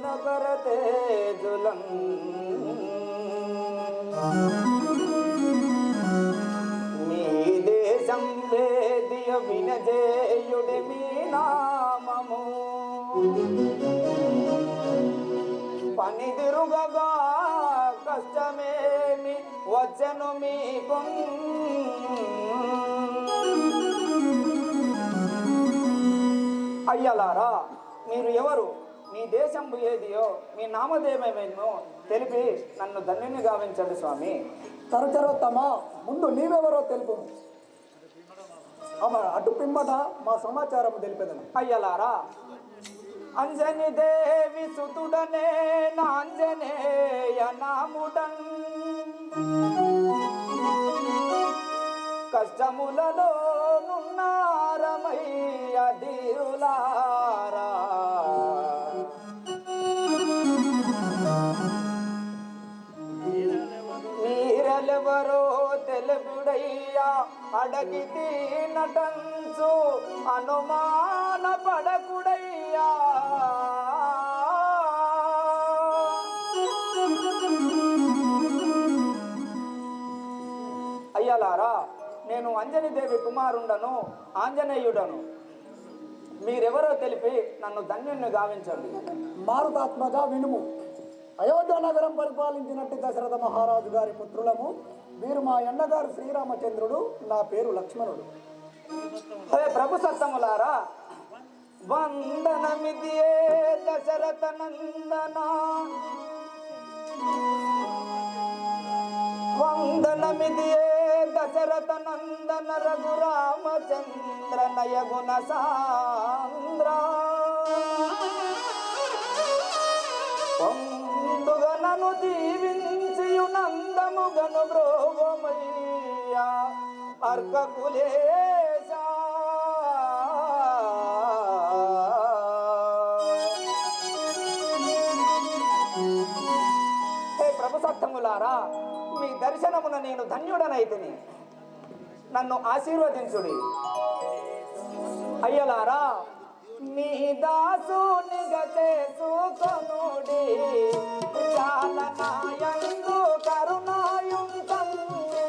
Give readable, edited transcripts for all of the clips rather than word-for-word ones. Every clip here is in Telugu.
నగర తేజులం మీ దేశం వేదియ వినజేయుడి మీ నామము పనిదిరుగగా కష్టమేమి వచ్చెను మీకు అయ్యలారా మీరు ఎవరు మీ దేశం ఏదియో మీ నామదేమేమో తెలిపి నన్ను ధన్యుని గావించండి స్వామి. తరచరోత్తమ ముందు నీవెవరో తెలుపు. అటు పిమ్మట మా సమాచారం తెలిపేదను. అయ్యలారా అంజని దేవి సుతుడనే నాంజనేయ నాముడన్ కష్టములలో నున్నారమయ్య ధీరులారా మీరెవరో తెలుపుడయ్యా అడగితి నటంచు అనుమాన పడకుడయ్యా అయ్యలారా నేను అంజనీదేవి కుమారుండను ఆంజనేయుడను. మీరెవరో తెలిపి నన్ను ధన్యుణ్ణి గావించండి. మారుతాత్మజ వినుము. అయోధ్య నగరం పరిపాలించినట్టు దశరథ మహారాజు గారి పుత్రులము. వీరు మా అన్నగారు శ్రీరామచంద్రుడు, నా పేరు లక్ష్మణుడు. హే ప్రభు సత్తములారా వందనమిదియే దశరథ నందన వందనమిదియే దశరథ నందన రఘురామచంద్ర నయగుణ సాంద్ర పొందుగా నన్ను దీవించియు నందముగను బ్రోగమయ్యా అర్కకులేశ హే ప్రభు సత్తములారా మీ దర్శనమున నేను ధన్యుడనైతిని. నన్ను ఆశీర్వదించుడి. అయ్యలారా నీ దాసునిగా చేసుకొనుడి చాలనాయందు కరుణాయుంతండి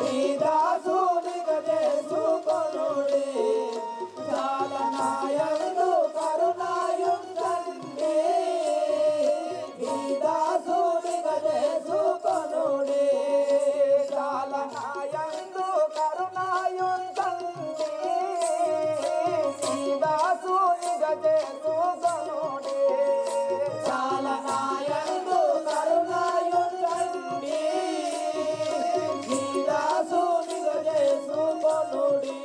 నీ దాసునిగా చేసుకొనుడి చాలనాయందు కరుణాయుంతండి నీ దాసునిగా చేసుకొనుడి చాలనాయందు కరుణాయుంతండి దాసునిగా చేసుకొనుడి చాలనాయందు కరుణాయుంతండి నీ దాసునిగా చేసుకొనుడి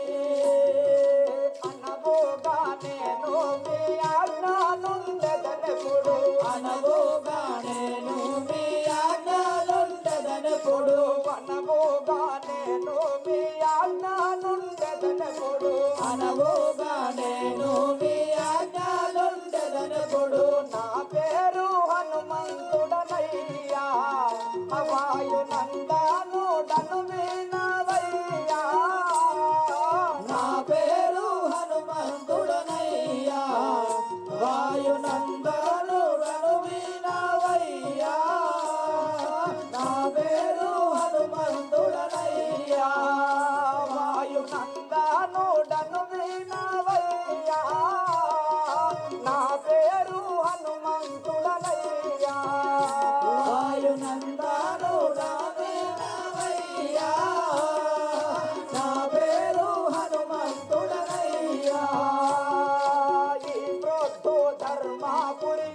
అనబోగా నేను మీ ఆజ్ఞలుండదనెప్పుడు అనబోగా నేను మీ ఆజ్ఞలుండదనెప్పుడు అనబోగా నేను మీ ఆజ్ఞలుండదనెప్పుడు అనబోగా నేను మీ ఆజ్ఞలుండదనెప్పుడు నా పేరు హనుమంతుడనయ్యా వాయునందనుడను వినవయ్యా నా పేరు హనుమంతుడనయ్యా వాయునందనుడను వినవయ్యా నా పేరు హనుమంతుడనయ్యా వాయునందనుడను వినవయ్యా నా పేరు హనుమంతుడనయ్యా వాయునందనుడను వినవయ్యా నా పేరు హనుమంతుడనయ్యా ఈ ప్రొద్దు ధర్మపురి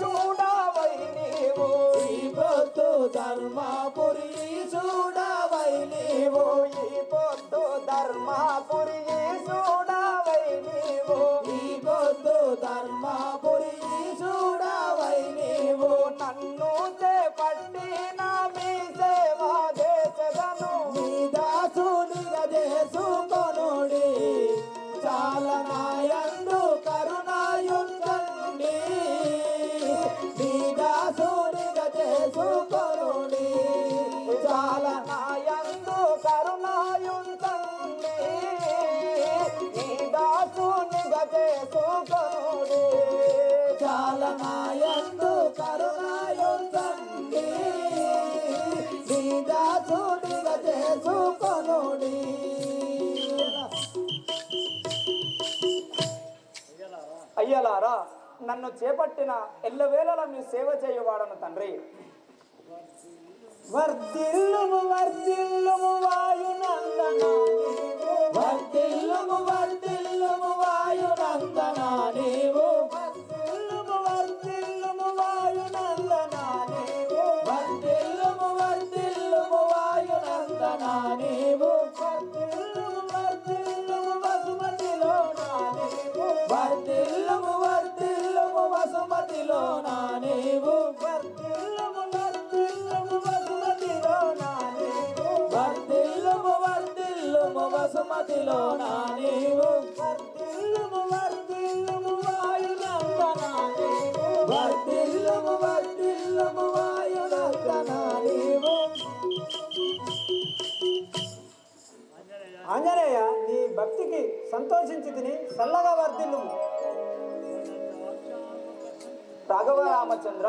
చూడవై నీవు ఈ ప్రొద్దు ధర్మపురి చూడవై నీవు ఈ పొద్దు ధర్మపురి చూడవై నీవు ఈ పొద్దు ధర్మపురి చూడవై నీవు నన్ను చేపట్టిన మీ సేవా దేశను మీ దాసునిగా చేసుకొనుడి చాలనాయందు కరుణాయుంతండి మీ దాసునిగా చేసుకొనుడి చాలనాయందు కరుణాయుంతండి మీ దాసునిగా చేసుకొనుడి చాల నాయందు కరుణాయుంచండి నీ దాసుడిగా చేసుకొనుడి. అయ్యలారా, నన్ను చేపట్టిన ఎల్లవేళలా మీ సేవ చేయవాడను తండ్రి. వర్ధిల్లుము వర్ధిల్లుము వాయునందన వర్ధిల్లుము వర్ధిల్లుము వాయునందన నీవు వర్ధిల్లుము వర్ధిల్లుము వాయునందన నీవు వర్ధిల్లుము వర్ధిల్లుము వాయునందన నీవు వర్ధిల్లుము వర్ధిల్లుము వసుమతిలో నా నీవు వర్ధిల్లుము వర్ధిల్లుము వసుమతిలో నా నీవు వర్ధిల్లుము వర్ధిల్లుము వసుమతిలో నా నీవు వర్ధిల్లుము వర్ధిల్లుము వసుమతిలో నా నీవు వర్ధిల్లుము వర్ధిల్లుము వాయునందన నీవు వర్ధిల్లుము వర్ధిల్లుము వాయునందన నీవు. ఆంజనేయ, నీ భక్తికి సంతోషించి తిని చల్లగా వర్ధిల్లుము. రాఘవ రామచంద్ర,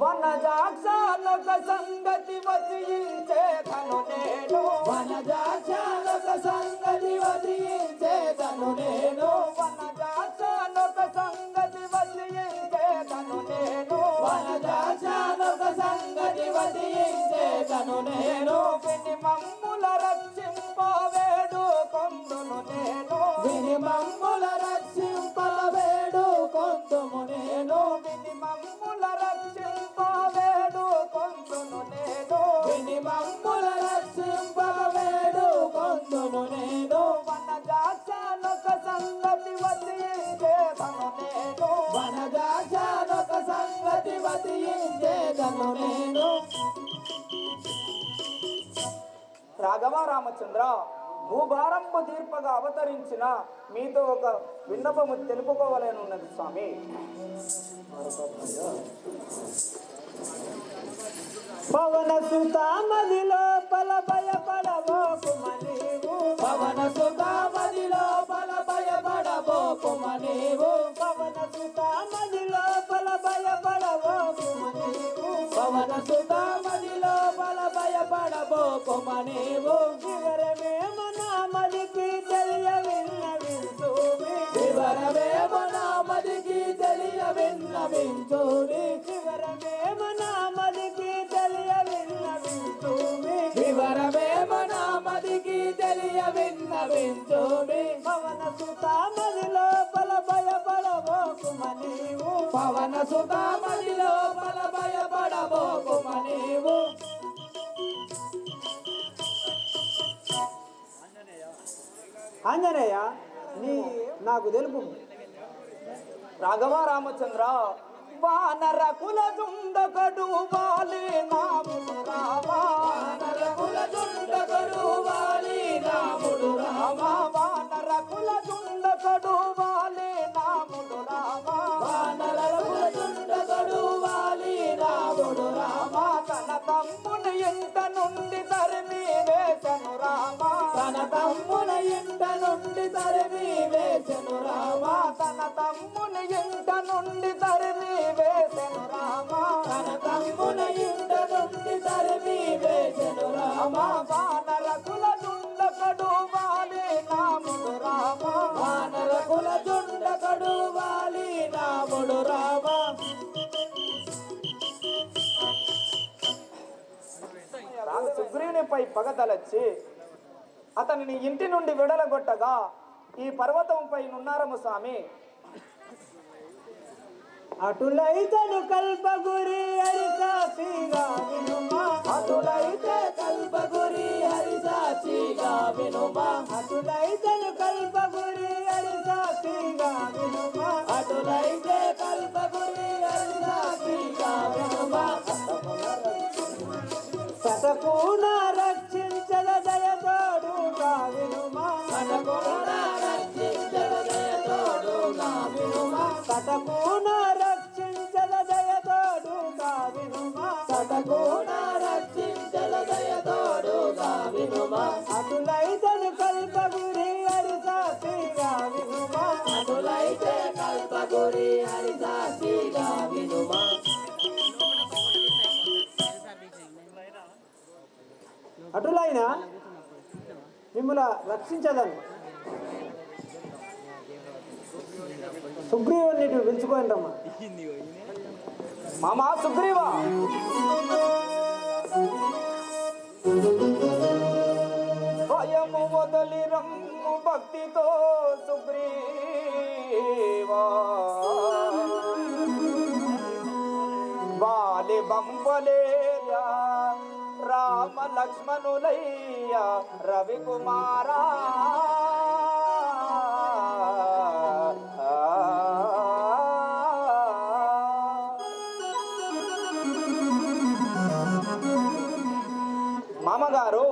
వనజాక్షాలొక సంగతి వచించేదను నేను, వనజాక్షాలొక సంగతి వచించేదను నేను, వనజాక్షాలొక సంగతి వచించేదను నేను, వనజాక్షాలొక సంగతి వచించేదను నేను, విని మమ్ముల రక్షింపవేడు కొందును నేను, విని మమ్ముల రక్షింపవేడు కొందుము నేను, విని మమ్ముల రక్షింపవేడు కొందును నేను, విని మమ్ముల రక్షింపవేడు కొందుము నేను, వనజాక్షాలొక సంగతి వచించేదను నేను, వనజాక్షాలొక సంగతి వచించేదను నేను. రాఘవ రామచంద్ర, భూభారంపు తీర్పగా అవతరించిన మీతో ఒక విన్నపము తెలుపుకోవాలనున్నది స్వామి. పవన సుతామది లోపల భయపడబోకుమ నీవు పవన సుతామది లోపల భయపడబోకుమ నీవు పవన సుతామది లోపల భయపడబోకుమ నీవు పవన సుతామది లోపల భయపడబోకుమ నీవు వివరమేమో నామదికి తెలియవిన్నవించుమి వివరమేమో నామదికి తెలియవిన్నవించుమి వివరమేమో నామదికి తెలియవిన్నవించుమి వివరమేమో నామదికి తెలియవిన్నవించుమి పవన సుతామది లోపల భయపడబోకుమ నీవు పవన సుతామది లోపల భయపడబోకుమ నీవు. ఆంజనేయ, నీ నాకు తెలుపు. రాఘవ రామచంద్ర, వానరకుల దుండగడు వాలి నాముడు రామా, వానరకుల దుండగడు వాలి నాముడు రామా, వానరకుల దుండగడు వాలి నాముడు రామా, వానరకుల దుండగడు వాలి నాముడు రామా, తన తమ్ముని ఇంట నుండి తరిమి వేసను రామా, తన తమ్మున ఇంట నుండి తరిమి వేసెను రామా, తన తమ్ముని ఇంట నుండి తరిమి వేసెను రామా, తన తమ్మున ఇంట నుండి తరిమి వేసెను రామా, వానరకుల దుండగడు వాలి నాముడు రామా, వానరకుల దుండగడు వాలి నాముడు రామా. సుగ్రీవునిపై పగతలచ్చి అతనిని ఇంటి నుండి విడలగొట్టగా ఈ పర్వతంపై నున్నారము స్వామి. అటులైతను కల్పగురి హరిసాక్షిగా వినుమా, అటులైతే కల్పగురి హరిసాక్షిగా వినుమా, అటులైతను కల్పగురి హరిసాక్షిగా వినుమా, అటులైతే కల్పగురి హరిసాక్షిగా వినుమా. సతకూన రక్షించద దయతోడుగా వినుమా, సతకూన రక్షించద దయతోడుగా వినుమా, సతకూన రక్షించద దయతోడుగా వినుమా, సతకూన రక్షించద దయతోడుగా వినుమా. అటులైతను కల్పగురి హరిసాక్షిగా వినుమా, అటులైతే కల్పగురి హరిసాక్షి అటులైనా మిమ్మల్ని రక్షించదని సుగ్రీవుని పిలుచుకొని రమ్మా. మామా సుగ్రీవా, భయము వదలి రమ్ము భక్తితో సుగ్రీవా, బాలి బంబలేయా రామ లక్ష్మణులయ్యా రవికుమారా, మామగారు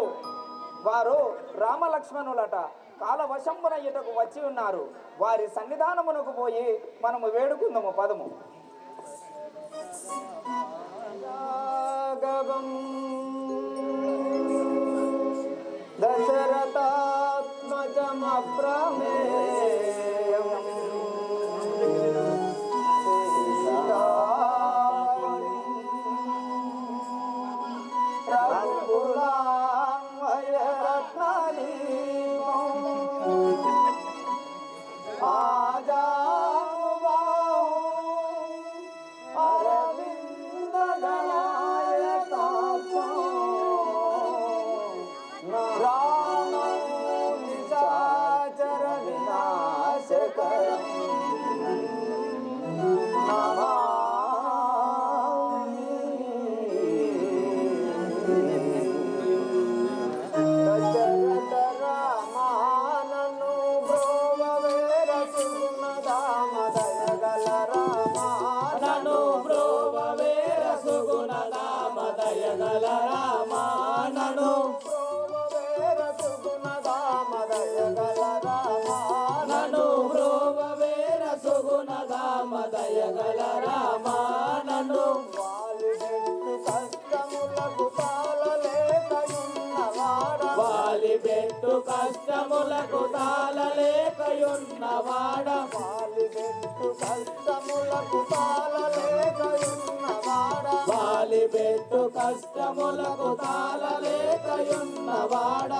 వారు రామలక్ష్మణులట కాలవశంబున ఇటకు వచ్చి ఉన్నారు. వారి సన్నిధానమునకు పోయి మనము వేడుకుందాము పదము. దశరథాత్మజమప్రమేయం కష్టములకు తాళలేకయున్నవాడ, వాలిబెట్టు కష్టములకు తాళలేకయున్నవాడ, వాలిబెట్టు కష్టములకు తాళలేకయున్నవాడ,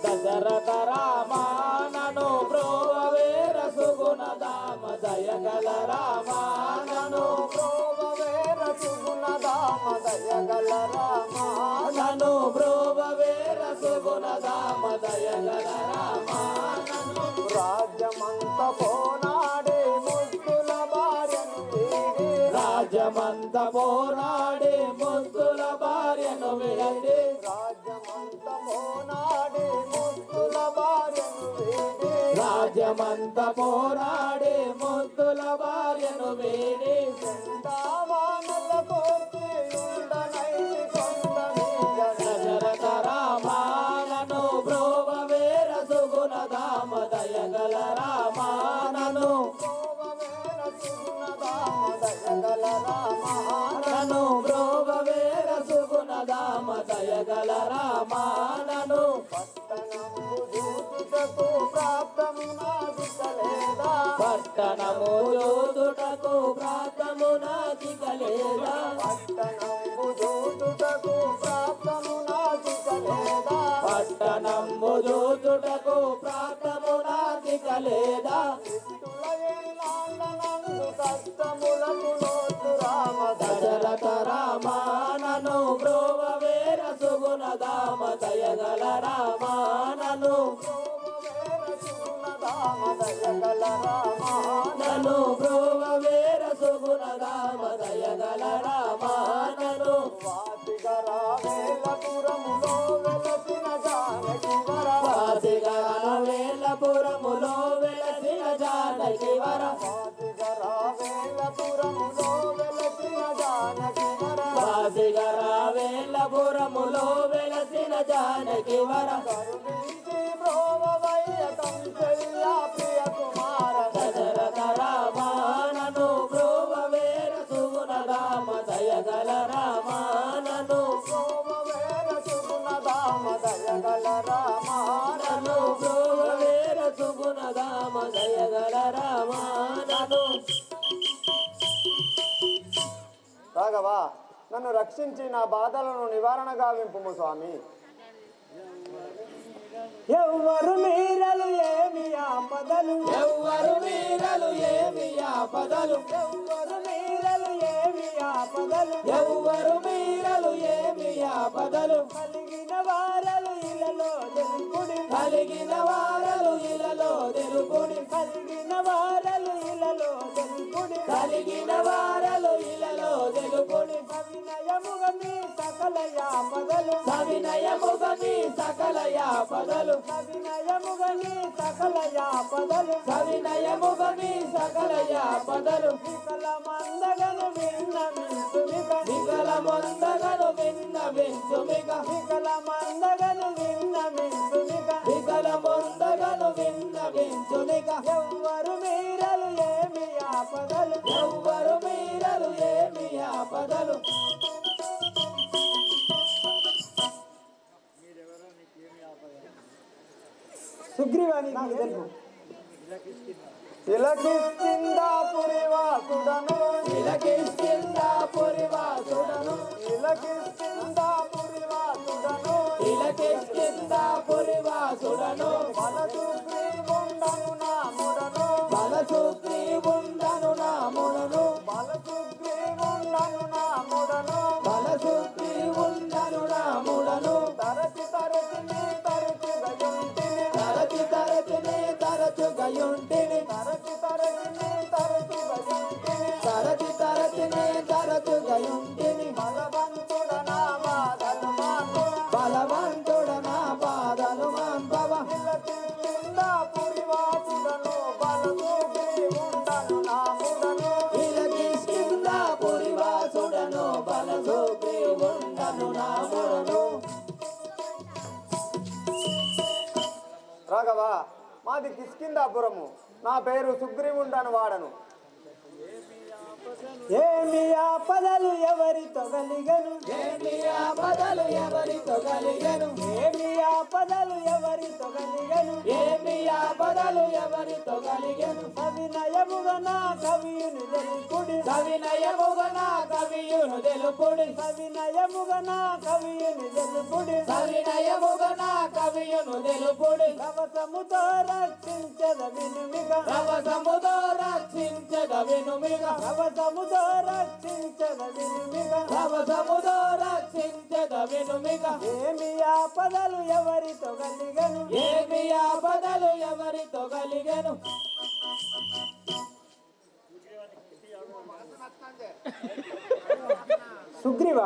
దశరథ రామానను బ్రోవవేర సుగుణదామ దయగల రామానను బ్రోవవేర సుగుణదామ దయగల రామానను బ్రోవవేర సుగుణదామ దయగల రామానను రాజ్యమంత పోనాడే ముద్దుల భార్యను వీడి, రాజ్యమంత పోనాడే ముద్దుల భార్యను వీడి, రాజ్యమంత పోనాడే ముద్దుల భార్యను వీడి, రాజ్యమంత పోరాడే ముద్దుల భార్యను వీడి, చందామామల కోర్చి ఉండనైతి కొండ మీద, దశరథ రామానను బ్రోవవేర సుగుణదామ దయగల రామానను బ్రోవవేర సుగుణదామ దయగల రామానను బ్రోవవేర సుగుణదామ దయగల రామానను పట్టణము చూచుటకు ప్రాప్తము నాదికలేదా, పట్టణము చూచుటకు ప్రాప్తము నాదికలేదా, పట్టణము చూచుటకు ప్రాప్తము నాదికలేదా, పట్టణము చూచుటకు ప్రాప్తము నాదికలేదా, కష్టములకు లోటు రామ దశరథ రామానను బ్రోవవేర సుగుణదామ దయగల రామానను బ్రోవవేర సుగుణదామ దయగల రామానను బ్రోవవేర సుగుణదామ దయగల రామానను వాసిగరావేలపురములో వెలసిన జానకి వర, వాసిగరావేలపురములో వెలసిన జానకి వర, వాసిగరావేలపురములో వెలసిన జానకి వర, వాసిగరావేలపురములో వెలసిన జానకి వర, కరుణించి బ్రోవవయ్య కంసయ్య ప్రియ కుమార దశరథ రామానను బ్రోవవేర సుగుణదామ దయగల రామానను బ్రోవవేర సుగుణదామ దయగల రామానను బ్రోవవేర సుగుణదామ దయగల రామానను. రాఘవ నన్ను రక్షించి నా బాధలను నివారణ గావింపుము స్వామి. ఎవ్వరు మీరలు ఏమి ఆపదలు, ఎవ్వరు మీరలు ఏమి ఆపదలు, ఎవ్వరు మీరలు ఏమి ఆపదలు, ఎవ్వరు మీరలు ఏమి ఆపదలు, కలిగిన వారలు ఇలలో తెలుపుడి, కలిగిన వారలు ఇలలో తెలుపుడి, కలిగిన వారలు ఇలలో తెలుపుడి, కలిగిన వారలు ఇలలో తెలుపుడి, సవినయముగా మీ సకల యాపదలు, సవినయముగా మీ సకల యాపదలు, సవినయముగా మీ సకల యాపదలు, సవినయముగా మీ సకల యాపదలు, వికల మందగను విన్నమించుమిక, వికల మందగను విన్నవించుమిక, వికల మందగను విన్నమించుమిక, వికల మందగను విన్నవించుమిక, ఎవ్వరు మీరలు ఏమి ఆపదలు, ఎవ్వరు మీరలు ఏమి ఆపదలు, సుగ్రీవానికి తెలుపు. ఇలకిష్కిందాపురి వాసుడను, ఇలకిష్కిందాపురి వాసుడను, ఇలకిష్కిందాపురి వాసుడను, ఇలకిష్కిందాపురి వాసుడను, బలసుగ్రీవుండను నాముడను, బలసుగ్రీవుండను నాముడను, బలసుగ్రీవుండను నాముడను, బలసుగ్రీవుండను నాముడను, తరచి తరచి నీ తరచి గయుంటిని, తరచి తరచిని తరచుగయుంటిని, తరచి తరచి నీ తరచి గయుంటిని, తరచి తరచిని తరచుగయుంటిని, బలవంతుడనా బాధలు మాకు, బలవంతుడ నా బాధలు మాన్పవ, ఇలకిష్కిందాపురి వాసుడను, బలసుగ్రీవుండను నాముడను, ఇలకిష్కిందాపురి వాసుడను, బలసుగ్రీవుండను నాముడను. రాఘవ, మాది కిష్కిందాపురము, నా పేరు సుగ్రీవుండను వాడను. ఏమి ఆపదలు ఎవరితో కలిగను, ఏమి ఆపదలు ఎవరితో కలిగను, ఏమి ఆపదలు ఎవరితో కలిగను, ఏమి ఆపదలు ఎవరితో కలిగను, సవినయముగా నా కవియుని తెలుపుడి, సవినయముగా నా కవియును తెలుపుడి, సవినయముగా నా కవియుని తెలుపుడి, సవినయముగా నా కవియును తెలుపుడి, కవచముతో రక్షించద వినుమిక, రవసముతో రక్షించద వినుమిగ, కవచముతో రక్షించద వినుమిక, రవసముతో రక్షించద వినుమిగ, ఏమి ఆపదలు ఎవరితో కలిగను, ఏమి ఆపదలు ఎవరితో కలిగను, సుగ్రీవ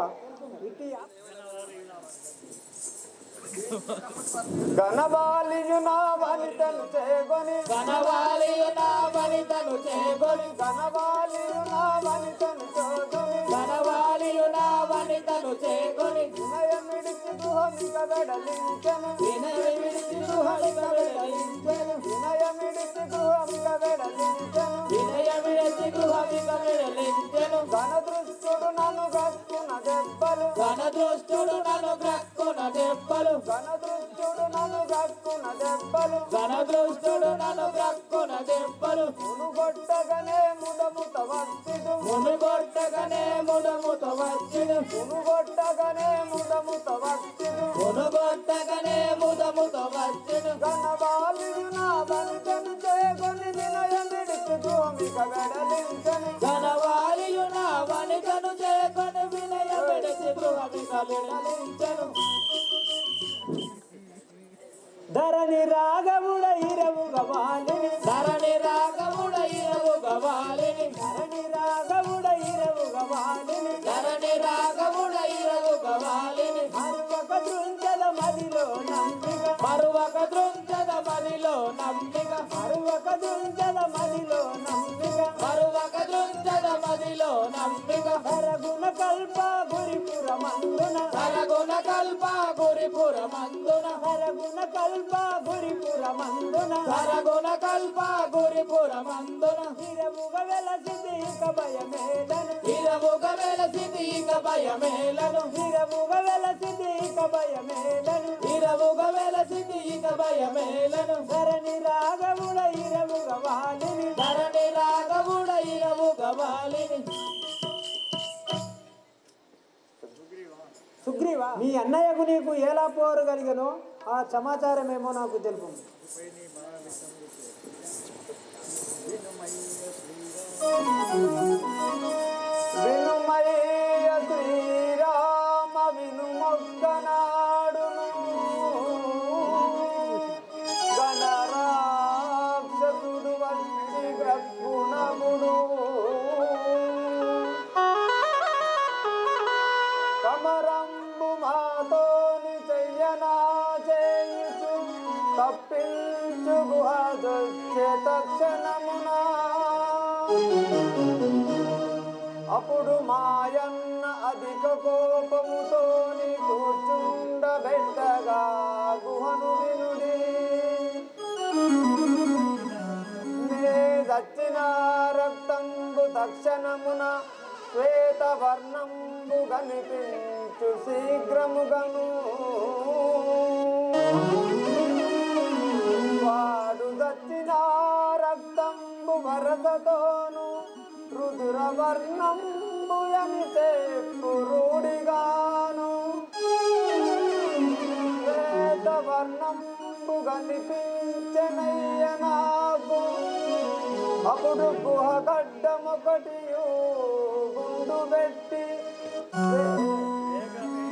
ఘనబాలియు నా వనితను చేగొని, కనవాలియు నా వనితను చేగొని, ఘనబాలియు నా వనితను చేగొని, కనవాలియు నా వనితను చేగొని, వినయమిడిచి గృహమిక వెడలించెను, వినయ విడిచి గృహమిక వెడలించెను, వినయమిడిచి గృహమిక వెడలించెను, వినయ విడిచి గృహమిక వెడలించెను, ఘనదృష్టుడు నన్ను గక్కున దెబ్బలు, ఘనదృష్టుడు నన్ను గ్రక్కున దెబ్బలు, ఘనదృష్టుడు నన్ను గక్కున దెబ్బలు, ఘనదృష్టుడు నన్ను గ్రక్కున దెబ్బలు, మునుగొట్టగనే ముదముత వచ్చిడు, మునుగొట్టగనే ముదముత వచ్చిడు, మునుగొట్టగనే ముదముత వచ్చిడు, మునుగొట్టగనే ముదముత వచ్చిడు, ఘనబాలియు నా వనితను చేగొని, వినయమిడిచి గృహమిక వెడలించెను, ఘనవాలియు నా వనితను చేకొని, వినయ విడిచి గృహమిక వెడలించెను, ధరణి రాగముడ ఇరవుగా వాలిని, ధరణి రాగముడ ఇరవుగా వాలిని, ధరణి రాగముడ ఇరవుగా వాలిని, ధరణి రాగముడ ఇరవుగా వాలిని, మరువక దృంచద మదిలో నంబిక, మరువక దృంచద మదిలో నంబిక, మరువక దృంచద మదిలో నంబిక, మరువక దృంచద మదిలో నంబిక, సరగుణ కల్ప గురిపుర మందున, సరగుణ కల్ప గురిపుర మందున, సరగుణ కల్ప గురిపుర మందున, సరగుణ కల్ప గురిపుర మందున, ఇరవుగా వెలసిది ఇక భయమేలను, ఇరవుగా వెలసిది ఇక భయమేలను, ఇరవుగా వెలసిది ఇక భయమేలను, ఇరవుగా వెలసిది ఇక భయమేలను, ధరణి రాగముడ ఇరవుగా వాలిని, ధరణి రాగముడ ఇరవుగా వాలిని, సుగ్రీవా, మీ అన్నయ్యకు నీకు ఎలా పోరు కలిగను ఆ సమాచారం ఏమో నాకు తెలుపు. వినుమయ్య శ్రీరామ వినుమొక్కనాడును గణరాక్షసుడు వచ్చి గ్రగ్గుణముడు కమరంబు మాతోని చెయ్యనా చేయుచు తప్పించు గుహదొచ్చే తక్షణమునా అప్పుడు మాయన్న అధిక కోపముతోని కూర్చుండబెట్టగా గుహను వినుడి నే దచ్చిన రక్తంబు తక్షణమున శ్వేత వర్ణంబు కనిపించు శీఘ్రముగను వాడు దచ్చిన రక్తంబు వరసతోను రుదుర వర్ణంబు అని చెప్పురుడిగాను శ్వేత వర్ణంబు కనిపించనయ్య నాకు అప్పుడు గుహ గడ్డమొకటి గుండు పెట్టి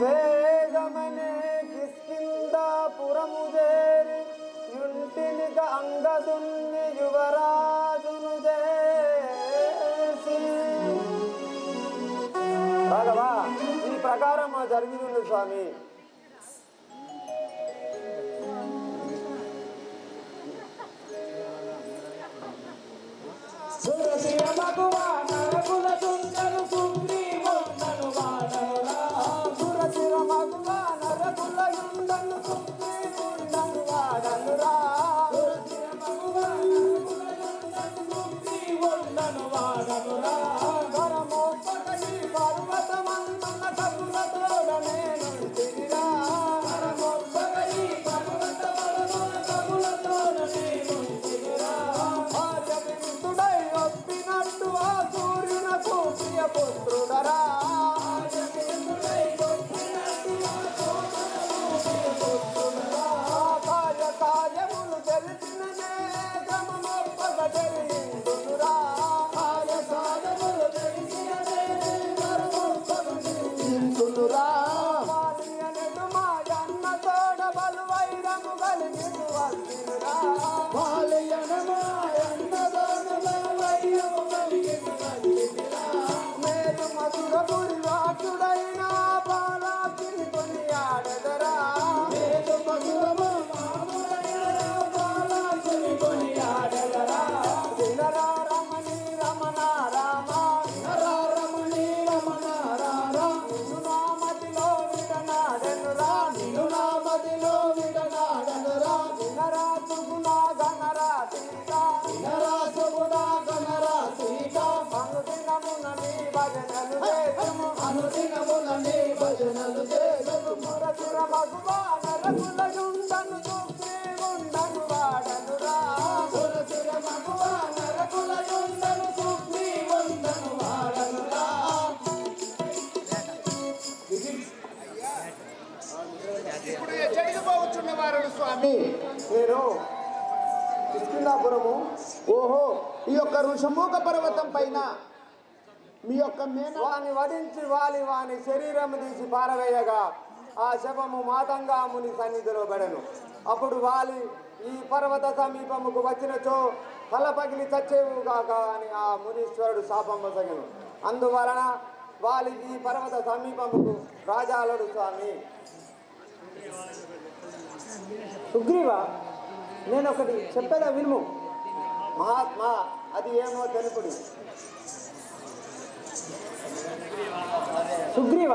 వేగమనే కిష్కిందాపురము చేరి యుంటినిక అంగదున్ని యువరాజును చేసి రాఘవా ఈ ప్రకారం జరిగింది స్వామి. సురసిర భగవాన రఘుల సుందరు సుగ్రీవుండను వాడనురా. సురసిర భగవాన రఘుల యుండను సుగ్రీవుండను వాడనురా. సురసిర భగవాన రఘుల సుందరు సుగ్రీవుండను వాడనురా. వరమోపకటి పర్వతమందున కపులతోడనే నుండిరా. వరమొప్పగలి పర్వతములలోన కపులతోడనే నుండిరా. ఆర్యవింతుడై ఒప్పినట్టు ఆ సూర్యునకు ప్రియ పుత్రుడరా. ఆర్యవింతుడై ఒప్పినట్టు ఆ సూర్యునకు ప్రియ పుత్రుడరా. కార్యములు తెలిసిన క్రమమొప్పగ తెలియందునురా. సాధములు తెలిసిన ఇందునురా. వాలియనెడు మాయన్న తోడ బలువైరము కలిగిను వచ్చినురా. మేలు మధుర పురివాసుడైన బాలాకిని కొనియాడెదరా. వినరా రమణి రమణ రామ. నిన్ను నా మదిలో విడనాడెనురా. వినరా తుగునా గణరా సీత. అనుదినమున నీ భజనలు చేతుము. సురసుర భగవాన రఘుల యుండను సుగ్రీవుండను వాడనురా. నేను కిష్కిందాపురము. ఓహో, ఈ యొక్క ఋషముఖ పర్వతం పైన మీ యొక్క వాని వధించి వాని శరీరము తీసి పారవేయగా ఆ శవము మాతంగాముని సన్నిధిలో పడెను. అప్పుడు వాలి ఈ పర్వత సమీపముకు వచ్చినచో తల పగిలి చచ్చేవు కాక అని ఆ మునీశ్వరుడు శాపంసగను. అందువలన వాలి ఈ పర్వత సమీపముకు రాజాలడు స్వామి. సుగ్రీవ, నేను ఒకటి చెప్పేదా వినుము. మహాత్మా, అది ఏమో తెలుపుడు. సుగ్రీవ,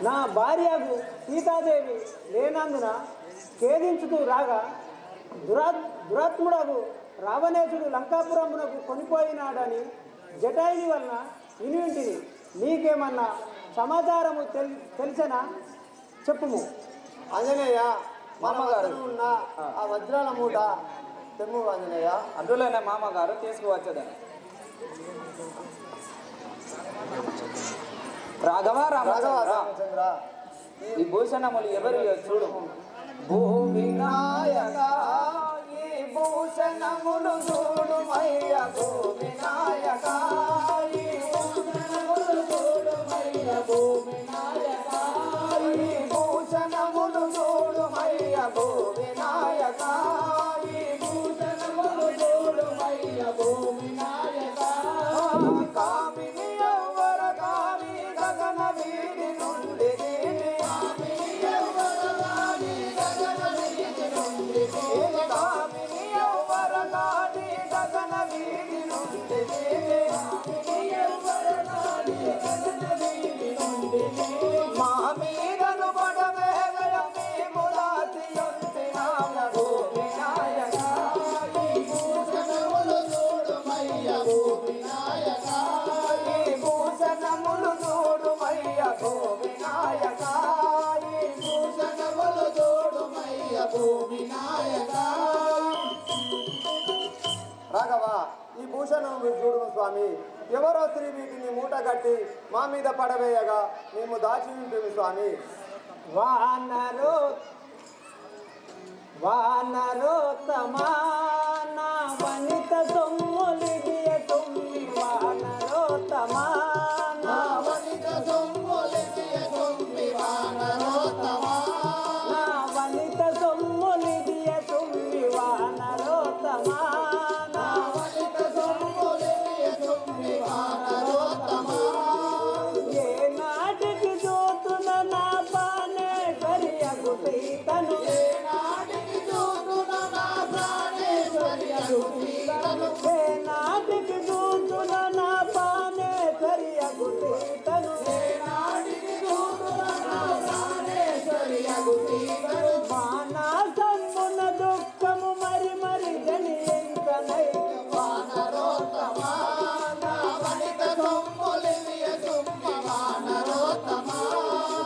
నా భార్యకు సీతాదేవి లేనందున ఖేదించుతూ రాగా దురాత్ముడకు రావణేశుడు లంకాపురమునకు కొనిపోయినాడని జటాయుని వలన వినింటిని. నీకేమన్నా సమాచారము తెలిసినా చెప్పుము. ఆంజనేయ, మామగారు ఉన్న ఆ వజ్రాల మూట తెమ్ము ఆంజనేయ. అందులోనే మామగారు తీసుకువచ్చదని. రాఘవ రాఘవ రామచంద్ర, రామచంద్ర, ఈ భూషణములు ఎవరు చూడు. భూవినాయక ఈ భూషణములు చూడుమయ్య భూవినాయక ఈ భూషణములు చూడుమయ్య భూవినాయక ఈ భూషణములు చూడుమయ్య భూవినాయక ఈ భూషణములు చూడుమయ్య భూవినాయక కామిని యవ్వర కామి గగన వీధి నుండి కామిని యవ్వర కామి గగన వీధి నుండి కామిని యవ్వర కామి గగన వీధి నుండి కామిని యవ్వర కామి గగన వీధి నుండి మా మీదను పడవేగయ మేము రాతియొంటినామ భూవినాయక ఈ భూషణములు చూడుమయ్య భూవినాయక ఈ భూషణములు చూడుమయ్య భూవినాయక ఈ భూషణములు చూడుమయ్య భూవినాయక. రాఘవ, ఈ భూషణములు చూడుము స్వామి. ఎవరో స్త్రీ వీటిని మూట కట్టి మా మీద పడవేయగా మేము దాచి ఉంటుంది స్వామి. వానరోత్తమా నా వనిత సొమ్ములిడియ తొమ్మి వానరోత్తమా నా వనిత సొమ్ములిడియ తొమ్మి వానరోత్తమా నా వనిత సొమ్ములిడియ తొమ్మి వానరోత్తమా నా వనిత సొమ్ములిడియ తొమ్మి వానరోత్తమా ఏ నాటికి జోతున నా పానే కరియగు పీతను నాటికి చూతున నా ప్రాణేశ్వరి అగుపీతను ఏ నాటికి జోతున నా పానే కరియగు పీతను నాటికి చూతున నా ప్రాణేశ్వరి అగుపీతను మానసమ్మున దుఃఖము మరి మరి జనించనై వానరోత్తమా నా వనిత సొమ్ములిడియ తొమ్మి వానరోత్తమా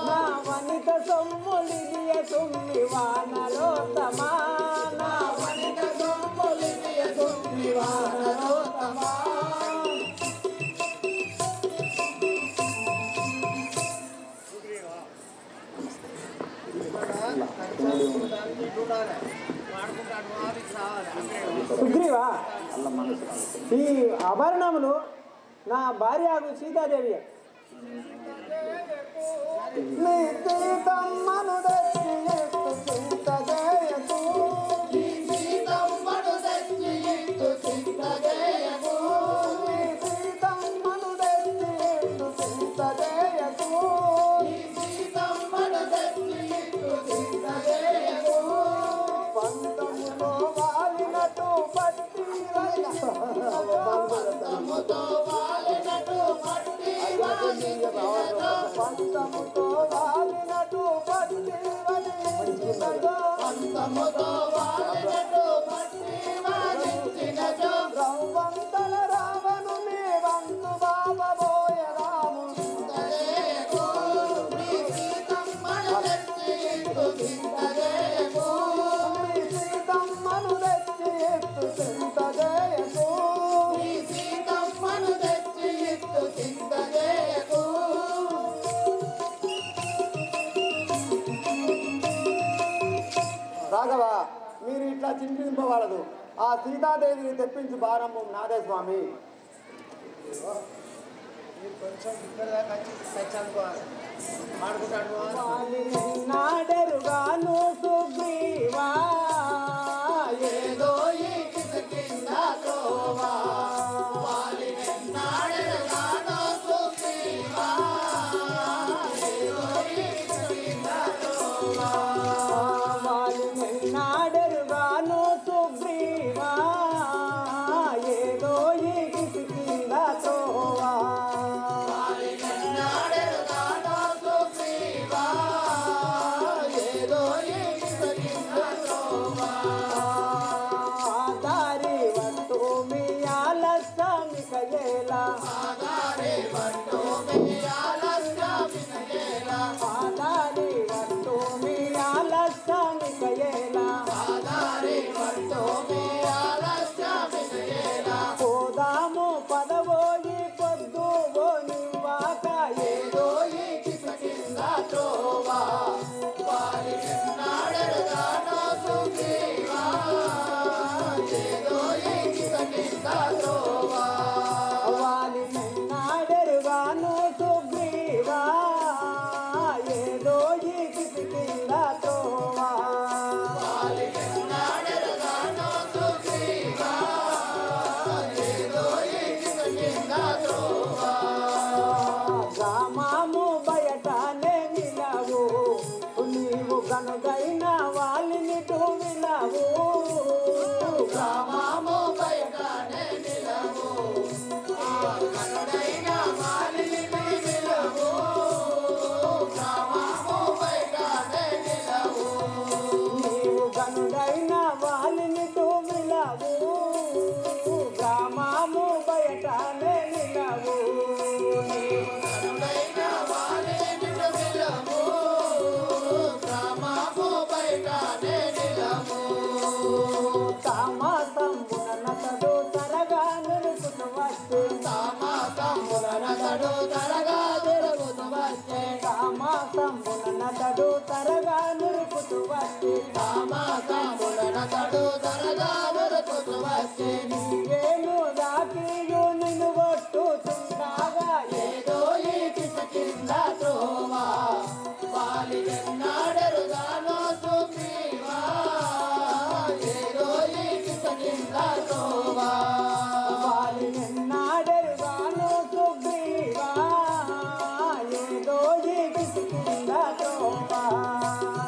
నా వనిత సొమ్ములిడియ తొమ్మి వానరోత్తమా నా వనిత సొమ్ములిడియ తొమ్మి వానరోత్తమా సుగ్రీవా ఈ ఆభరణములు నా భార్యకు సీతాదేవి నీ సీతమ్మను తెచ్చి ఎత్తు చింత చేయకు. ఈ సీతమ్మను తెచ్చి ఇట్టు చింతజేయకు నీ సీతమ్మను తెచ్చి ఎత్తు చింత చేయకు. ఈ సీతమ్మను తెచ్చి ఇట్టు చింతజేయకు పంతములో వాలినట్టు పట్టి తమ్ముతో వాలినట్టు పట్టి వాలించినదో పంతముతో వాలినట్టు పట్టి వదిలించినదో. తమ్ముతో వాలినట్టు పట్టి వాలించినదో రవ్వంతల రావను నీ వంతు బాబోయ రాముడు. చింతజేయకు ఈ సీతమ్మను తెచ్చి ఇట్టు చింతజేయకు నీ సీతమ్మను తెచ్చి ఎత్తు చింత చేయకు. ఈ సీతమ్మను తెచ్చి ఇట్టు చింతజేయకు రాఘవ, మీరు ఇట్లా చింతింపవలదు. ఆ సీతాదేవిని తెప్పించి భారము నాదే స్వామి. నాడెరుగాను సుగ్రీవా ఏదో ఈ కింద త్రోవా వాలినెన్నాడెరుగానో సుగ్రీవా ఏదో ఈ కింద త్రోవా నాడెరుగాను సుగ్రీవా ఏదో ఈ కింద తోవా వాలినెన్నాడెరుగానో సుగ్రీవా ఏదో ఈ కింద త్రోవా దారి వట్టు మీ ఆలస్యమికయేలా ఆగారే బంటో మియాలస్గా వినయేలా దారి వట్టు మీ ఆలస్యమికయేలా నిలవు గ్రామము బయటనే నిలవు ఆ కనుడైన వాలిని నిలవు గ్రామము బయటనే నిలవు నీవు గనుడైన వాలిని విలవు గ్రామము బయటనే నిలవు కనుడైన వాలిని నిలవు గ్రామము బయటనే నిలవు తామాసంబునతడు తరగా నిలుపుతూ వచ్చే తామాసంబునతడు తరగా తిరుగుతూ వచ్చే తామాసంబునతడు తరగా నిలుపుతూ వచ్చే తామాసంబునతడు తరగా తిరుగుతూ వచ్చే నీవేను దాకియు నిన్ను కొట్టుచుండగా ఏదో ఈ కింద త్రోవా వాలి ఎన్నాడెరుగానో సుగ్రీవా ఏదో ఈ కింద త్రోవా వాలి నిన్నాడెరుగాను సుగ్రీవా ఏదో ఈ కింద త్రోవా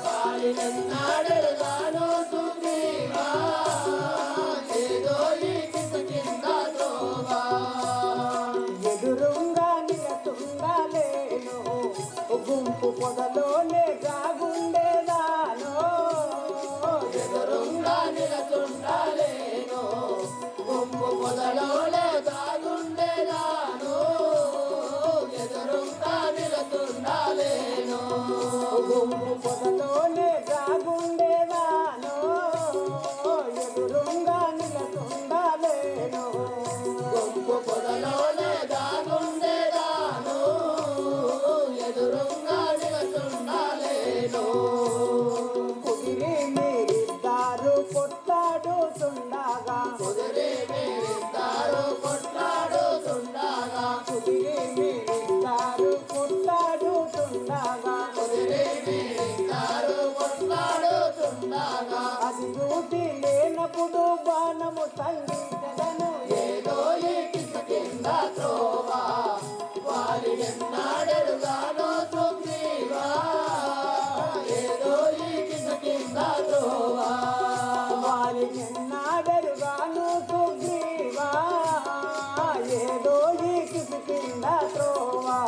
వాలి ఎన్నాడెరుగానో సుగ్రీవా ఏదో ఈ కింద త్రోవా ఎదురుంగా నిలతుండలేను గుంపు పొదలోనే జాగుండేదాను ఎదురుంగా నిలచుండలేను గుంపు పొదలోనే దాగుండేదాను ఎదురుంగా నిలచుండలేను గుంపు పొదలోనే జాగుండేదాను ఎదురుంగా నిలతుండలేను గుంపు పొదలోనే దాగుండేదాను ఎదురుంగా నిలచుండలేను కుదిరి మీరిద్దరు కొట్లాడుతుండగా కుదిరి మీరిద్దరు కొట్లాడుతుండగా కుదిరి మీరిద్దరు కొట్లాడుతుండగా కుదిరి మీరిద్దరు కొట్లాడుతుండగా అది డ్యూటీ లేనప్పుడు బాణము సంగించదను ఏదో ఈ కింద త్రోవా వాలి ఎన్నాడెరుగానో సుగ్రీవా ఏదో ఈ కింద త్రోవా వారి ఎన్నాడరుగాను సుగ్రీవా ఏదో ఈ కింద త్రోవా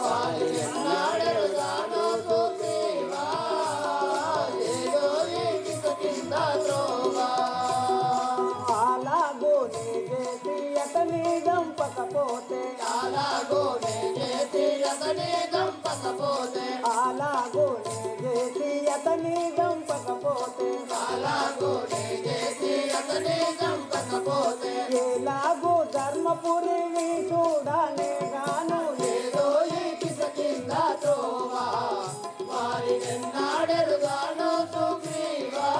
వాలి ఎన్నాడెరుగానో సుగ్రీవా ఏదో ఈ కింద త్రోవా అలాగో నీ చేసి అతని చంపకపోతే అలాగో నే చేసి అతని చంపకపోతే అలాగో నీ చేసి అతని చంపకపోతే అలాగో నే చేసి అతని చంపకపోతే ఎలాగో ధర్మపురి చూడనే గాను ఏదో ఈ కింద త్రోవా వాలి ఎన్నాడెరుగానో సుగ్రీవా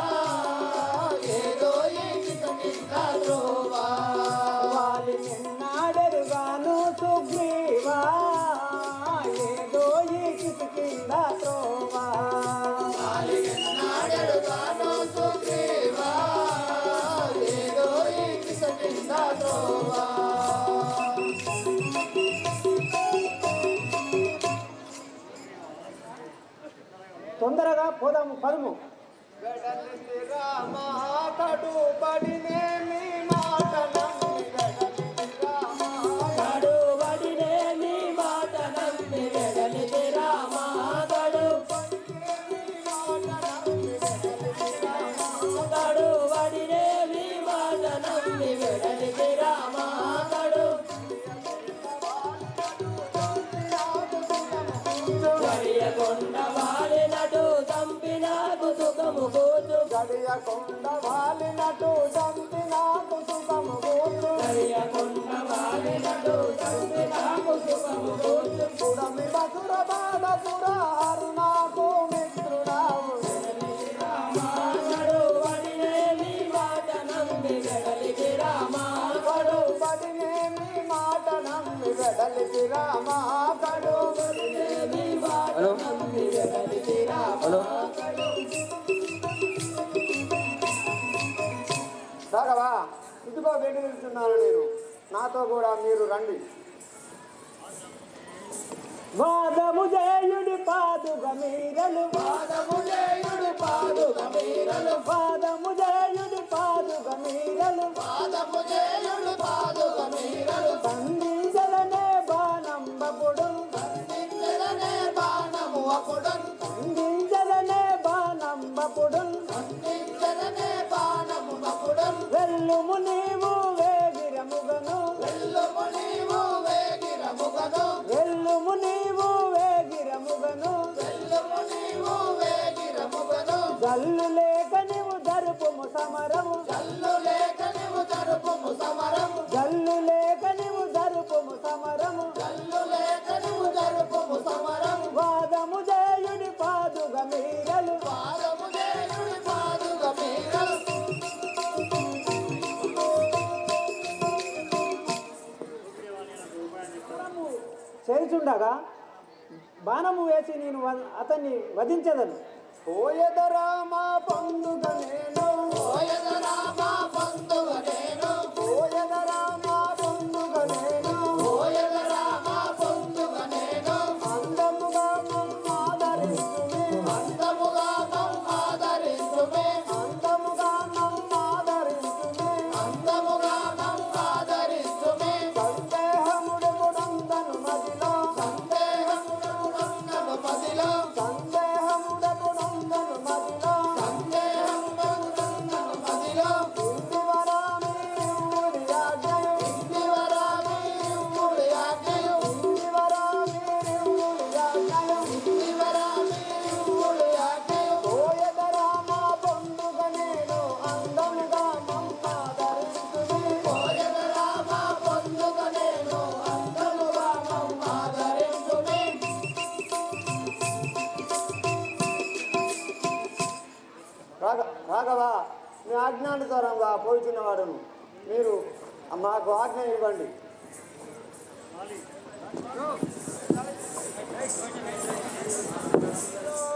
ఏదో ఈ కింద త్రోవా వారి ఎన్నాడరుగాను సుగ్రీవా ఏదో ఈ కింద త్రోవా వాలి ఎన్నాడెరుగానో సుగ్రీవా ఏదో ఈ కింద త్రోవా తొందరగా పోదాము పరుము వెడలితి రామ కడు బడినేమి మాట నమ్మి వెడలితి రామ కడువడినే నీ మాట నమ్మి వెడలితి రామా కడువడినే నీ మాట నమ్మి వెడలితి రామా గడియకొండ వాలినటు చంపినాకు సుఖము కూచు గడియకొండ వాలినటు చంపినాకు సుఖము కూర్చు గడియకొండ వాలినటు చంపినాకు సుఖము కూచు పుడమి మధుర బాధపుర నాకు మిత్రుడావు కడువడినే నీ మాట నమ్మి వెడలితి రామా బడినేమి మాట నమ్మి వెడలితి రామ కడు నీ మాట నమ్మి వెడలితి రామా రాఘవా ఇదిగో వేడి నిలుచున్నాను నేను నాతో కూడా మీరు రండి వాదము జయుడి పాదుగ మీరలు పాదము చేయుడు పాదుక మీరలు వాదము సమరము జల్లు లేక నీవు జరుపుము సమరము జల్లు లేక నీవు జరుపుము సమరము జల్లు లేక నీవు జరుపుము సమరము వాదము జయుడి పాదుగ మీరలు పాదము దేవుడి పాదుగ మీరలు చేయుచుండగా బాణము వేసి నేను అతన్ని వధించదను. పోయదరామా పండుగ నేను ఓయదరామా పండుగ నేను పోయదరామా పండుగ నేను ఓయదరామా పండుగ నేను అందముగా మమ్మాదరించుమే అందముగా మమ్మాదరించుమే అందముగా మమ్మాదరించుమే అందముగా మమ్మాదరించుమే సందేహముడముడందను మదిలో సందేహమునందను మదిలో సందేహముడముడందను మదిలో సందేహమునందను మదిలో ఇందివరామి ఊడి ఆజ్ఞయు ఇందివరామి ఊడి ఆజ్ఞయు ఇందివరామి ఊడి ఆజ్ఞయు ఇందివరామి ఊడి ఆజ్ఞయు పోయదరామా పండుగ నేను అందముగా మమ్మాదరించుమే ఓయదరామా పండుగ నేను అందముగా మమ్మాదరించుమే రాఘవ మీ ఆజ్ఞానుసారంగా పోయిచున్నవాడును మీరు మాకు ఆజ్ఞ ఇవ్వండి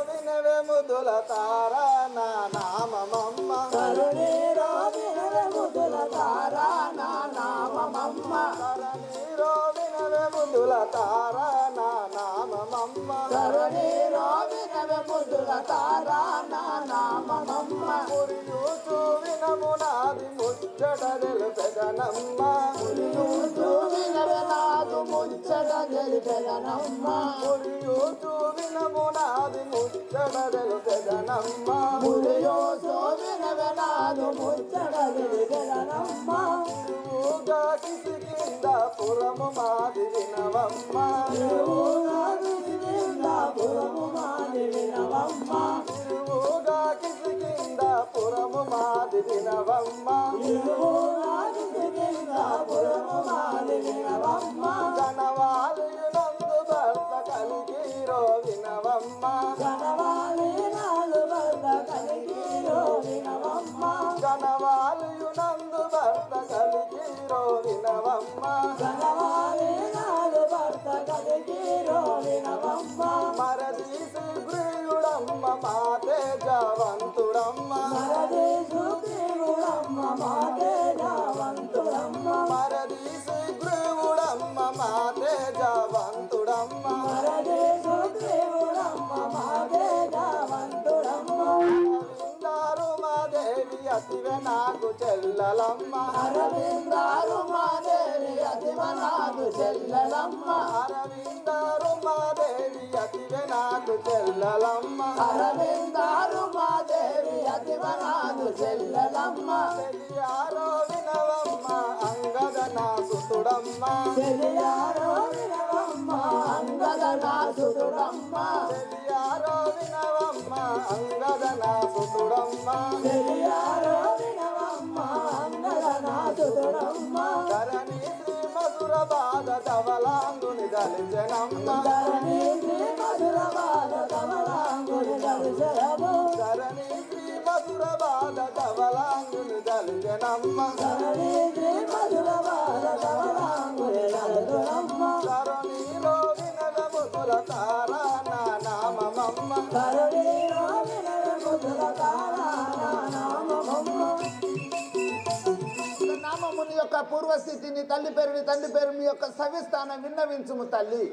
వినవే ముదుల తారా నా నామమమ్మ కరుణీరో వినవే ముదుల తారా నా నామమమ్మ కరణీరో వినవే ముదుల తారా నా నామమమ్మ కరుణీరో వినవే ముదుల తారా నా నామమమ్మ మురియూచు వినము నాది ముచ్చట తెలుపెదనమ్మ మురియూచు వినవే నాదు ముచ్చట తెలిపెదనమ్మ మురియూచు వినము నాది ముచ్చట తెలుపెదనమ్మ మురియూచు వినవే నాదు ముచ్చట తెలిపెదనమ్మ తిరుగుగా కిసికింద పురము మాది వినవమ్మ పురము మాది వినవమ్మ తిరుగుగా కిసికింద పురము మాది వినవమ్మ పురము మాది వినవమ్మ జనవాలినందు భర్త కలిగిరో వినవమ్మ గణవాలి నాలు వల్ల కలిగిరో వినవమ్మ జనవాలినందు భర్త కలిగిరో వినవమ్మ గణవాలి నాలు భర్త కలిగిరో వినవమ్మ మరదీసి ప్రియుడమ్మ మా తేజవంతుడమ్మ మరదేశు దేవుడమ్మ మాదే జావంతుడమ్మ మరదీసి ప్రియుడమ్మ మా తేజవంతుడమ్మ మరదేశు దేవుడమ్మ మాదే జావంతుడమ్మ అరవిందారు మా దేవి అతివే నాకు చెల్లలమ్మ అరవిందారు మాదేవి అతివనాదు చెల్లెలమ్మ అరవిందారు మా దేవి అతివే నాకు చెల్లలమ్మ అరవిందారు మాదేవి అతివనాదు చెల్లెలమ్మ చెలియారో వినవమ్మ అంగద నా సుతుడమ్మ చెలియారో వినవమ్మ అంగద నాసుడమ్మ చెలియారో వినవమ్మ అంగద నా సుతుడమ్మ చెలియారో వినవమ్మ అంగద నాసుడమ్మ ధరణి శ్రీ మధుర బాధ ధవలాంగుని దలిజనమ్మ ధరణి శ్రీ మధురవాద కమలాంగుని దర్శనము ధరణి శ్రీ మధుర బాధ ధవలాంగుని దలిజనమ్మ ధరణి శ్రీ మధురవాద కమలాంగుని దర్శనమ్మ ధరణిలో వినవ ముదుల తారా నా నామమమ్మ ధరణిలో వినవే ముదుల తారా నా నామమమ్మ నామముని యొక్క పూర్వస్థితిని తల్లి పేరుని తండ్రి పేరు మీ యొక్క సవిస్థానం విన్నవించుము తల్లి.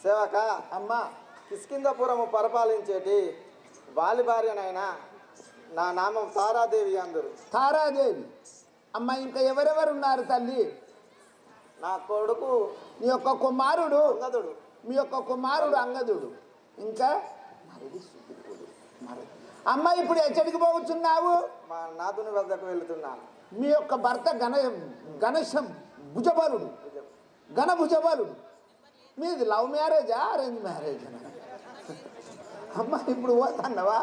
సేవక అమ్మా కిష్కిందపురము పరిపాలించేటి వాలి భార్యనైనా నా నామం తారాదేవి అందరు తారాదేవి అమ్మ ఇంకా ఎవరెవరు ఉన్నారు తల్లి? నా కొడుకు నీ యొక్క కుమారుడు అంగదుడు మీ యొక్క కుమారుడు అంగదుడు ఇంకా అమ్మ ఇప్పుడు ఎచ్చడికి పోతున్నావు? మా నాదుని వద్దకు వెళుతున్నాను. మీ యొక్క భర్త గణేశం భుజబలుడు ఘనభుజబలుడు. మీది లవ్ మ్యారేజా అరేంజ్ మ్యారేజ్? అమ్మ ఇప్పుడు పోతున్నావా?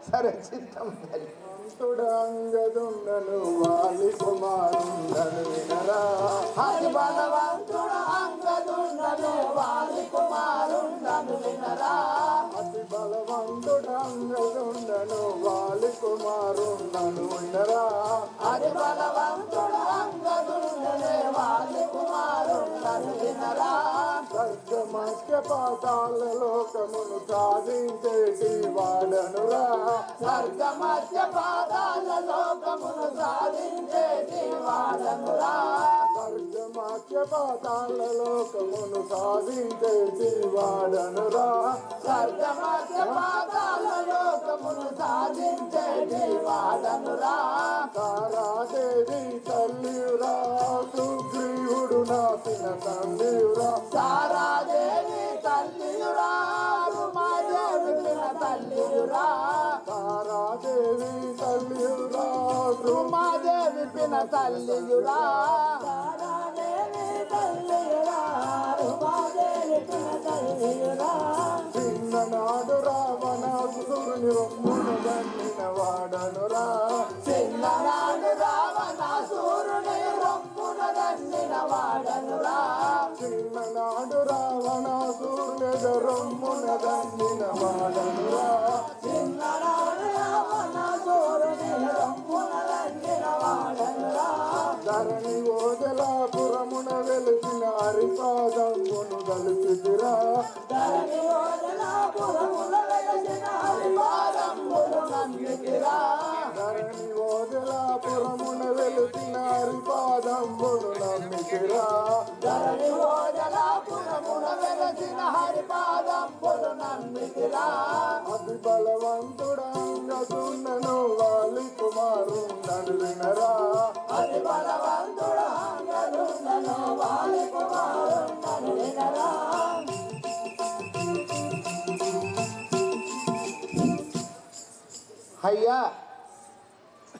సరే చిత్తం తల్లి. బలవంతుడు అంగదుండను వాలి కుమారుండను వినరా అతి బలవంతుడు అంగదుండను వాలి కుమారుండను వినరా అతి బలవంతుడు అంగదుండను వాలి కుమారుండను వినరా అతి బలవంతుడు అంగదుండను వాలి కుమారుండను వినరా స్వర్గమధ్య పాతాల లోకమును సాధించేటి వాడనురా స్వర్గమధ్య పాతాల లోకమును సాధించేటి వాడనురా స్వర్గమధ్య పాతాల లోకమును సాధించేటి వాడనురా స్వర్గమధ్య పాతాల లోకమును సాధించేటి వాడనురా తారాదేవి తల్లియురా సుగ్రీవుడు నాసిన తండ్రియురా తారాదేవి తల్లియురా రుమాదేవి పిన తల్లియురా తారాదేవి తల్లియురా రుమాదేవి పిన తల్లియురా తారాదేవి తల్లియురా రుమాదేవి పిన తల్లియురా చిన్ననాడు రావణాసురుని రొమ్మున దండిన వాడనురా చిన్ననాడు రావణాసురుని రొమ్మున దండిన వాడనురా చిన్ననాడు రావణాసురుని రొమ్మున దండిన వాడనురా చిన్ననాడు రావణాసురుని రొమ్మున దండిన వాడనురా ధరణి ఓదలాపురమున వెలిసిన హరిపాదమును దళితురా ధరణి ఓదలాపురమున వెలిసిన హరిపాదమును నమ్మితిరా ధరణి ఓదలాపురమున వెలిసిన హరిపాదమును నమ్మితిరా ధరణి ఓదలాపురమున వెలిసిన హరిపాదమును నమ్మితిరా అతి బలవంతుడంగదున్నను వాలి కుమారుండను వినరా అతి బలవంతుడు అంగదుండను వాలి కుమారుండను వినరా అయ్యా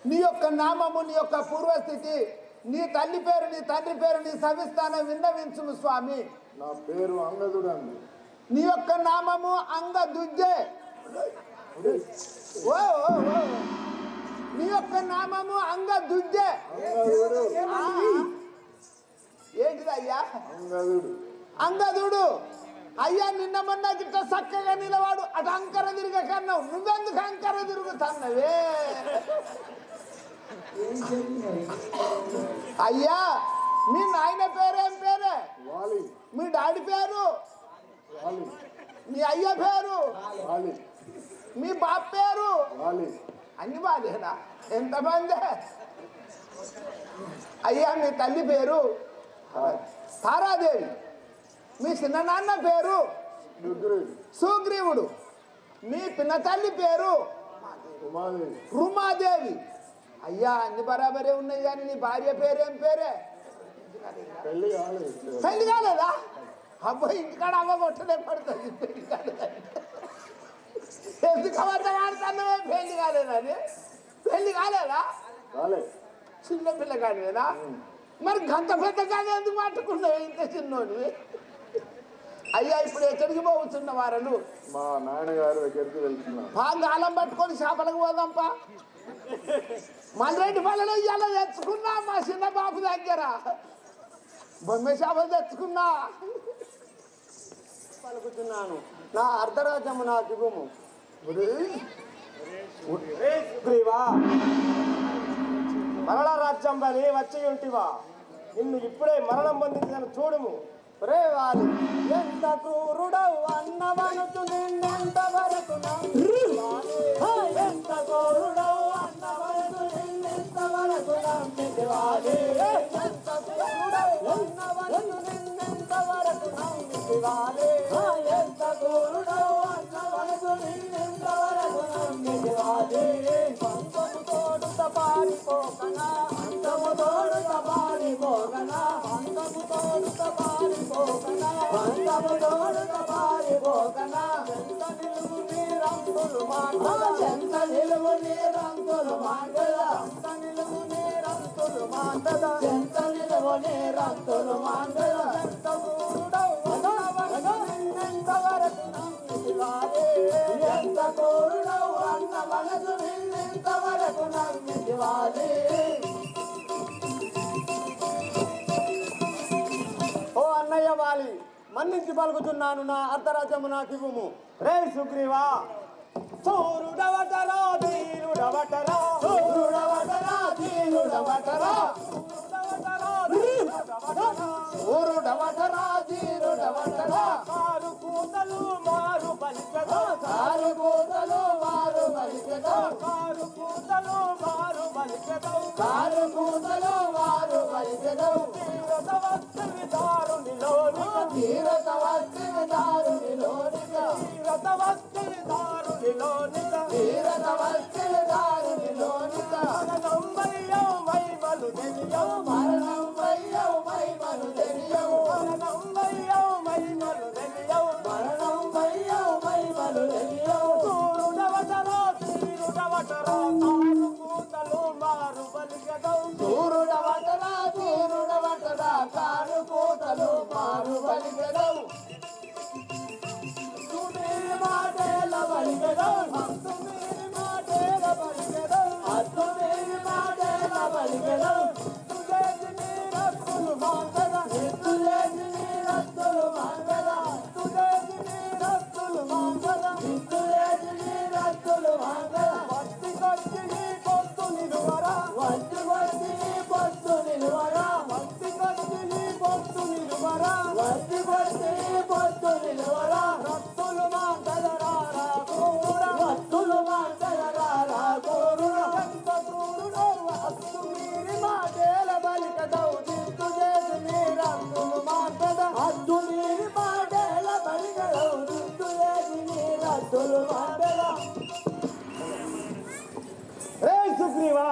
నీ యొక్క నామము నీ యొక్క పూర్వస్థితి నీ తల్లి పేరు నీ తండ్రి పేరు నీ సవిస్తానం విన్నవించుము స్వామి. నా పేరు అంగదుడండి. నీ యొక్క నామము అంగదుజ్జే. ఓ ఓ, ఓ. నీ యొక్క నామము అంగదుజ్జే. అంగదుడు ఏంటిది అయ్యా? అంగదుడు అంగదుడు. అయ్యా నిన్న మొన్న గిట్ట చక్కగా నిలవాడు అటు అంకర తిరగకన్నావు, నువ్వెందుకు అంకర తిరుగుతున్నవే? అయ్యా మీ నాయన పేరేం పేరే? వాలి. మీ డాడీ పేరు? వాలి. మీ అయ్య పేరు? వాలి. మీ బాప్ పేరు? వాలి. అన్ని బాధేనా? ఎంతమంది? అయ్యా మీ తల్లి పేరు తారాదేవి. మీ చిన్ననాన్న పేరు రుద్రుడు. సుగ్రీవుడు. మీ పిన్న తల్లి పేరు ఉమాదేవి. రుమాదేవి. అయ్యా అన్ని బరాబరే ఉన్నాయి కానీ నీ భార్య పేరేం పేరే? పెళ్లి కాలేదు. పెళ్లి కాలేదా? అబ్బాయి ఇంటికాడ అమ్మ కొట్టనే పడుతుంది. పెళ్లి కాలేదా? ఎందుకు అబద్ధం ఆడుతున్నావే? పెళ్లి కాలేదని. పెళ్లి కాలేదా? కాలే. చిన్న పిల్ల కానివేనా? మరి గంత పెద్ద కానీ ఎందుకు పట్టుకున్నావు ఇంత చిన్నోడివి? అయ్యా ఇప్పుడు ఎక్కడికి పోతున్న వారను? మా నాన్నగారి దగ్గరికి వెళ్తున్నా. గాలం పట్టుకొని చేపలకు పోదాంపా. మల్లెడ్డి పల్లెలు ఇవాళ తెచ్చుకున్నా మా చిన్న బాబు దగ్గర. బొమ్మె చేపలు తెచ్చుకున్నా. పలుకుతున్నాను, నా అర్ధరాజ్యము నా దిగుము. మరణ రాజ్యం బలి వచ్చి ఉంటివా? నిన్ను ఇప్పుడే మరణం పొందించిన చూడుము. రే వాలి, ఎంత క్రూరుడవు అన్నవనుచు నిన్నెంత వరకు ఎంత క్రూరుడవు అన్నవనుచు నిన్నెంత వరకు నమ్మితివాలి. ఎంత క్రూరుడవు అన్నవనుచు నిన్నెంత వరకు నమ్మితివాలి. ఎంత క్రూరుడవు అన్నవనుచు నిన్నెంత వరకు నమ్మితివాలి. పంతము తోడుత పారిపోకనా, పంతము తోడుత పారిపోకనా, పంతము తోడుత పారిపోకనా, పంతము తోడుత పారిపోకనా. ఎంత నిలువు నీ రంగులు మాటల, ఎంత నిలువు నీ రంగులు మాటల, ఎంత నిలువు నీ రంగులు మాటల, ఎంత నిలువు నీ రంగులు మాటల. ఎంత కూడవు నిన్నెంత వరకు నమ్మితివాలి. ఎంత కూడవు అన్న మనసు నిన్నెంత ఇంతవరకు నమ్మితి వాలి ఓ అన్నయ్య వాలి మన్నించి పలుకుతున్నాను నా అర్ధరాజ్యము నాకు ఇవ్వుము. రే సుగ్రీవా చూరుడవటరా ధీరుడవటరా చూరుడవటరా ధీరుడవటరా ఊరుడవటరా ధీరుడవటరా కారు కూతలు మారు పలికెదో కారు కూతలు మారు పలికెదో కారు కూతలు మారు పలికెదో కారు కూతలు మారు పలికెదో తీరత వస్తవి దారునిలోనిక తీరత వస్తివి దారునిలోనిక తీరత వస్తవి దారునిలోనిక తీరత వస్తివి దారునిలోనిక నంబయ్యో మైమలు తెలియవు మరణం వయ్యవు మైమను తెలియవు నంబయ్యో మైమలు తెలియవు మరణం వయ్యవు మైమను తెలియవు చూరుడవటరా తీరుడవటరా కారు కూతలు మారు పలికెదో చూరుడవటరా తీరుడవటరా కారు కూతలు మారు పలికెదవు తుమేరి మాటేల పలికెదో తుమేరి మాటేల పలికెదవు అత్తు మేరి మాటేల పలికెదవు తుజేసి నీరత్తులు మాంగదా ఎత్తులేసి నీరత్తులు మాంగదా తుజేసి నీరత్తులు మాంగదా ఎత్తులేసి నీరత్తులు మాంగదా వత్తి కొట్టి నీ పొత్తు నిలువరా వచ్చి వచ్చి నీ పొత్తు నిలువరా వత్తి కొట్టి నీ పొత్తు నిలువరా వచ్చి వచ్చి నీ పొత్తు నిలువరా రత్తులు మాంగదరా కూర వత్తులు మాంగదరా కోరురా ఎంత క్రూరుడో హస్తు మీరి మాటేల బలికదవు దిత్తు చేసి నీరత్తులు మాంగదా అద్దు నీరి మాటేల పలికెదవు దిత్తులేసి నీరత్తులు మాంగదా రే సుగ్రీవా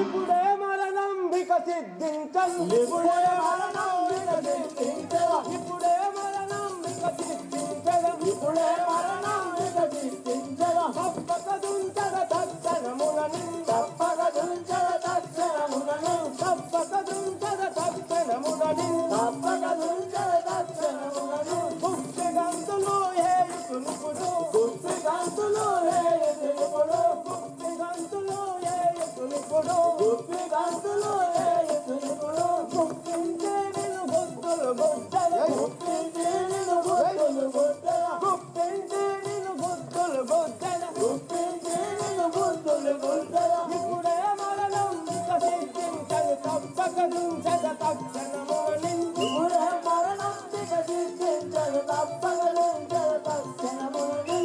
ఇప్పుడే మరణం వికసిద్ధించను ఇప్పుడే మరణం వికసించెదా ఇప్పుడే మరణం వికసిద్ధించను ఇప్పుడే మరణం వికసించెదా తప్పకదుంచగ తక్షణమునని తప్పక దుంచద తక్షణమునను తప్పకదుంచగ తక్షణమునని తప్పక దుంచద తక్షణమునను ముఖ్య గంతులు ఏయుతునుకుడు గుప్పి గంతులు వేయుతునుకుడు ముఖ్య గంతులు ఏయుతునుకుడు గుప్పి గంతులు వేయుతునుకుడు గుప్పించే నిన్ను గుర్తులు గుర్తెల గుప్పించి నిన్ను గుర్తులు గుర్తెల గుప్పించే నిన్ను గుర్తులు గుర్తెల గుప్పించి నిన్ను గుర్తులు గుర్తెల ఇప్పుడే మరణం వికసిద్ధించను తప్పకదుంచగ తక్షణమునని ఇప్పుడే మరణం వికసించెను తప్పక దుంచద తక్షణమునను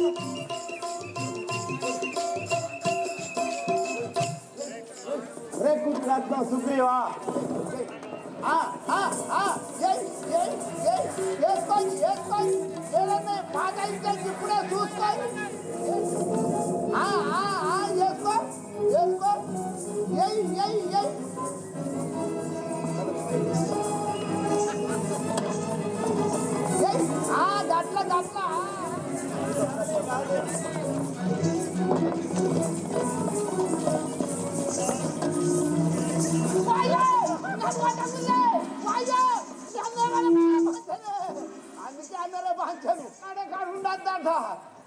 రే కుట్రత్న సుగ్రీవా ఏదన్నా పాట అయితే ఇప్పుడే చూసుకోండి